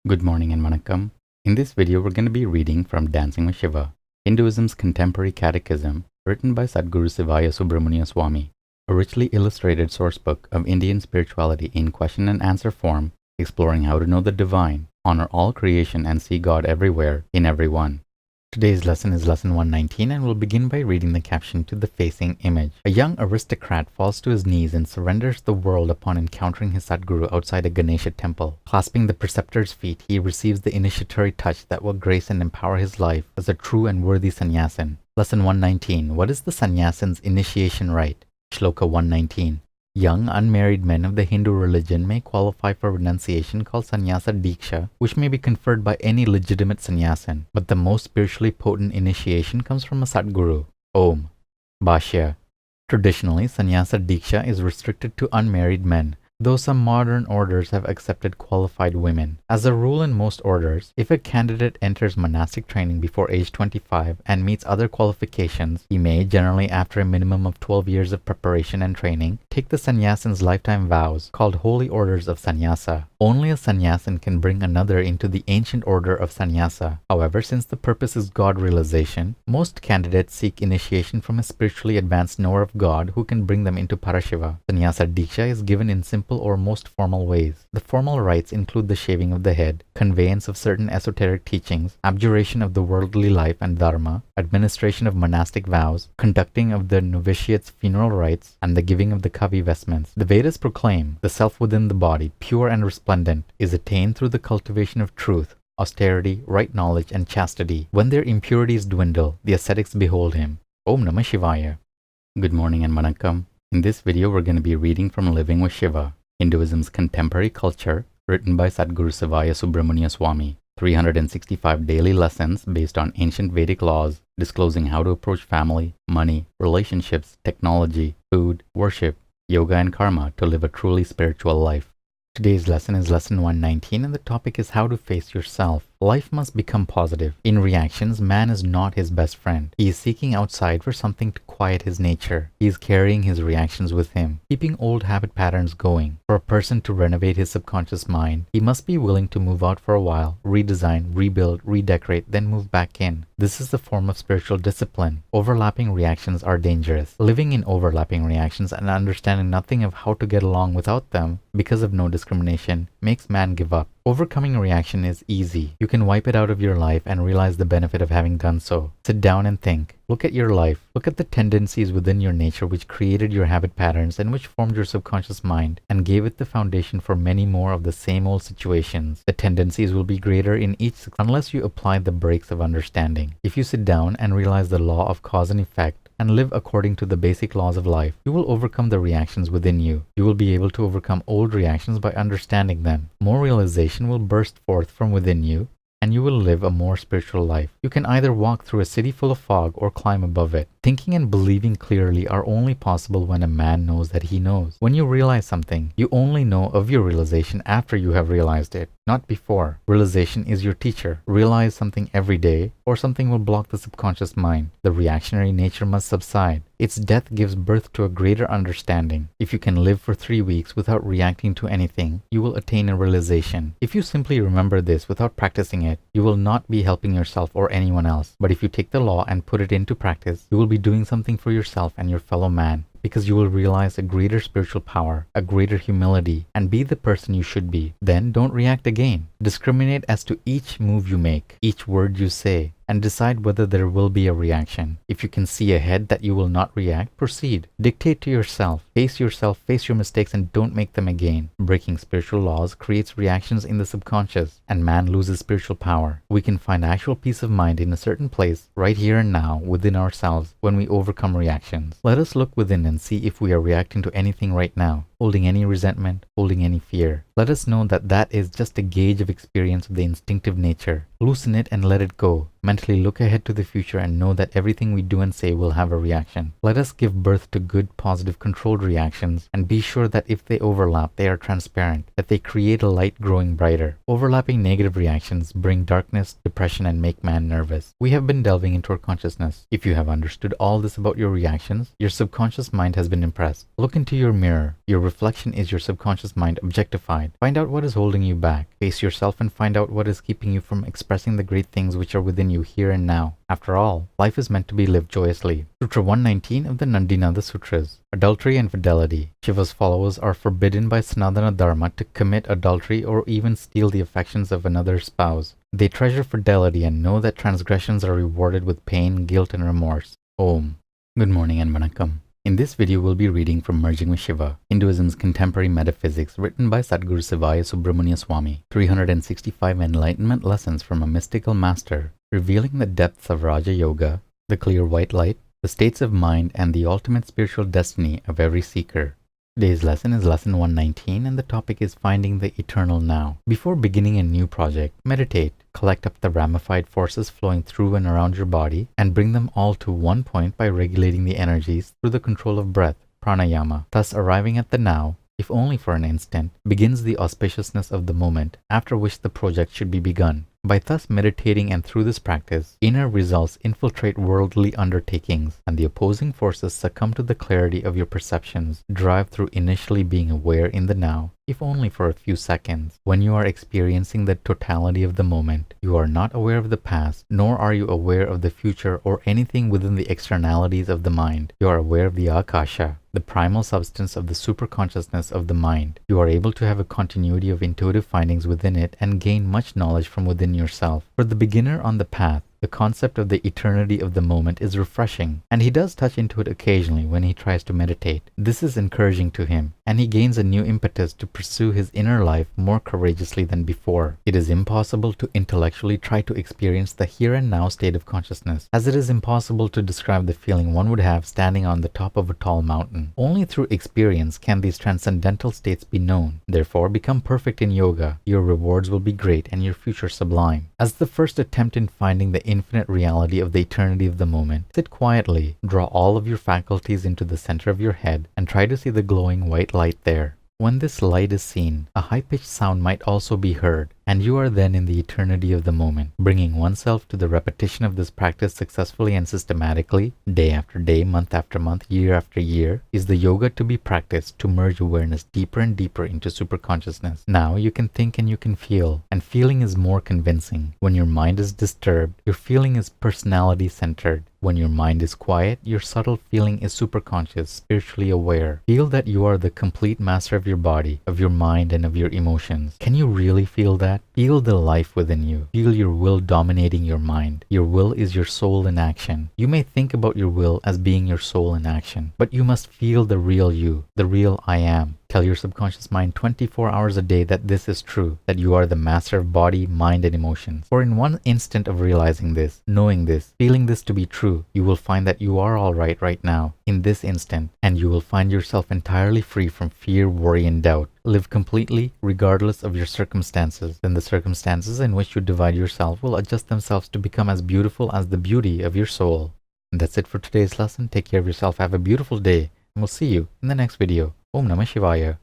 Good morning and vanakkam. In this video, we're going to be reading from Dancing with Shiva, Hinduism's contemporary catechism, written by Satguru Sivaya Subramania Swami, a richly illustrated sourcebook of Indian spirituality in question and answer form, exploring how to know the divine, honor all creation, and see God everywhere in everyone. Today's lesson is lesson 119, and we'll begin by reading the caption to the facing image. A young aristocrat falls to his knees and surrenders the world upon encountering his satguru outside a Ganesha temple. Clasping the preceptor's feet, he receives the initiatory touch that will grace and empower his life as a true and worthy sannyasin. Lesson 119. What is the sannyasin's initiation rite? Shloka 119. Young unmarried men of the Hindu religion may qualify for renunciation called sannyasa diksha, which may be conferred by any legitimate sannyasin, but the most spiritually potent initiation comes from a satguru. Om. Bhashya. Traditionally, sannyasa diksha is restricted to unmarried men, though some modern orders have accepted qualified women. As a rule in most orders, if a candidate enters monastic training before age 25 and meets other qualifications, he may, generally after a minimum of 12 years of preparation and training, take the sannyasin's lifetime vows, called holy orders of sannyasa. Only a sannyasin can bring another into the ancient order of sannyasa. However, since the purpose is God realization, most candidates seek initiation from a spiritually advanced knower of God who can bring them into Parashiva. Sannyasa diksha is given in simple or most formal ways. The formal rites include the shaving of the head, conveyance of certain esoteric teachings, abjuration of the worldly life and dharma, administration of monastic vows, conducting of the novitiate's funeral rites, and the giving of the kavi vestments. The Vedas proclaim the self within the body, pure and resplendent, is attained through the cultivation of truth, austerity, right knowledge, and chastity. When their impurities dwindle, the ascetics behold him. Om Namah Shivaya. Good morning and vanakkam. In this video, we're going to be reading from Living with Shiva, Hinduism's contemporary culture, written by Satguru Sivaya Subramania Swami. 365 daily lessons based on ancient Vedic laws, disclosing how to approach family, money, relationships, technology, food, worship, yoga, and karma to live a truly spiritual life. Today's lesson is lesson 119, and the topic is how to face yourself. Life must become positive. In reactions, man is not his best friend. He is seeking outside for something to quiet his nature. He is carrying his reactions with him, keeping old habit patterns going. For a person to renovate his subconscious mind, he must be willing to move out for a while, redesign, rebuild, redecorate, then move back in. This is the form of spiritual discipline. Overlapping reactions are dangerous. Living in overlapping reactions and understanding nothing of how to get along without them, because of no discrimination, makes man give up. Overcoming a reaction is easy. You can wipe it out of your life and realize the benefit of having done so. Sit down and think. Look at your life. Look at the tendencies within your nature which created your habit patterns and which formed your subconscious mind and gave it the foundation for many more of the same old situations. The tendencies will be greater in each unless you apply the brakes of understanding. If you sit down and realize the law of cause and effect, and live according to the basic laws of life, you will overcome the reactions within you. You will be able to overcome old reactions by understanding them. More realization will burst forth from within you, and you will live a more spiritual life. You can either walk through a city full of fog or climb above it. Thinking and believing clearly are only possible when a man knows that he knows. When you realize something, you only know of your realization after you have realized it, not before. Realization is your teacher. Realize something every day, or something will block the subconscious mind. The reactionary nature must subside. Its death gives birth to a greater understanding. If you can live for 3 weeks without reacting to anything, you will attain a realization. If you simply remember this without practicing it, you will not be helping yourself or anyone else. But if you take the law and put it into practice, you will be doing something for yourself and your fellow man, because you will realize a greater spiritual power, a greater humility, and be the person you should be. Then don't react again. Discriminate as to each move you make, each word you say, and decide whether there will be a reaction. If you can see ahead that you will not react, proceed. Dictate to yourself, face your mistakes, and don't make them again. Breaking spiritual laws creates reactions in the subconscious, and man loses spiritual power. We can find actual peace of mind in a certain place, right here and now, within ourselves, when we overcome reactions. Let us look within and see if we are reacting to anything right now, holding any resentment, holding any fear. Let us know that that is just a gauge of experience of the instinctive nature. Loosen it and let it go. Mentally look ahead to the future and know that everything we do and say will have a reaction. Let us give birth to good, positive, controlled reactions and be sure that if they overlap, they are transparent, that they create a light growing brighter. Overlapping negative reactions bring darkness, depression, and make man nervous. We have been delving into our consciousness. If you have understood all this about your reactions, your subconscious mind has been impressed. Look into your mirror. Your reflection is your subconscious mind objectified. Find out what is holding you back. Face yourself and find out what is keeping you from expressing the great things which are within you here and now. After all, life is meant to be lived joyously. Sutra 119 of the Nandinada Sutras. Adultery and fidelity. Shiva's followers are forbidden by Sanatana Dharma to commit adultery or even steal the affections of another spouse. They treasure fidelity and know that transgressions are rewarded with pain, guilt, and remorse. Om. Good morning and vanakkam. In this video, we'll be reading from Merging with Shiva, Hinduism's Contemporary Metaphysics, written by Satguru Sivaya Subramania Swami. 365 enlightenment lessons from a mystical master, revealing the depths of Raja Yoga, the clear white light, the states of mind, and the ultimate spiritual destiny of every seeker. Today's lesson is lesson 119, and the topic is finding the eternal now. Before beginning a new project, meditate. Collect up the ramified forces flowing through and around your body and bring them all to one point by regulating the energies through the control of breath, pranayama. Thus arriving at the now, if only for an instant, begins the auspiciousness of the moment, after which the project should be begun. By thus meditating and through this practice, inner results infiltrate worldly undertakings, and the opposing forces succumb to the clarity of your perceptions, drive through initially being aware in the now, if only for a few seconds. When you are experiencing the totality of the moment, you are not aware of the past, nor are you aware of the future or anything within the externalities of the mind. You are aware of the akasha, the primal substance of the superconsciousness of the mind. You are able to have a continuity of intuitive findings within it and gain much knowledge from within yourself. For the beginner on the path, the concept of the eternity of the moment is refreshing, and he does touch into it occasionally when he tries to meditate. This is encouraging to him, and he gains a new impetus to pursue his inner life more courageously than before. It is impossible to intellectually try to experience the here and now state of consciousness, as it is impossible to describe the feeling one would have standing on the top of a tall mountain. Only through experience can these transcendental states be known. Therefore, become perfect in yoga. Your rewards will be great and your future sublime. As the first attempt in finding the infinite reality of the eternity of the moment, sit quietly, draw all of your faculties into the center of your head, and try to see the glowing white light there. When this light is seen, a high-pitched sound might also be heard, and you are then in the eternity of the moment. Bringing oneself to the repetition of this practice successfully and systematically, day after day, month after month, year after year, is the yoga to be practiced to merge awareness deeper and deeper into superconsciousness. Now you can think and you can feel, and feeling is more convincing. When your mind is disturbed, your feeling is personality-centered. When your mind is quiet, your subtle feeling is superconscious, spiritually aware. Feel that you are the complete master of your body, of your mind, and of your emotions. Can you really feel that? Feel the life within you. Feel your will dominating your mind. Your will is your soul in action. You may think about your will as being your soul in action, but you must feel the real you, the real I am. Tell your subconscious mind 24 hours a day that this is true, that you are the master of body, mind, and emotions. For in one instant of realizing this, knowing this, feeling this to be true, you will find that you are all right now, in this instant, and you will find yourself entirely free from fear, worry, and doubt. Live completely, regardless of your circumstances. Then the circumstances in which you divide yourself will adjust themselves to become as beautiful as the beauty of your soul. And that's it for today's lesson. Take care of yourself, have a beautiful day, and we'll see you in the next video. Om Namah Shivaya.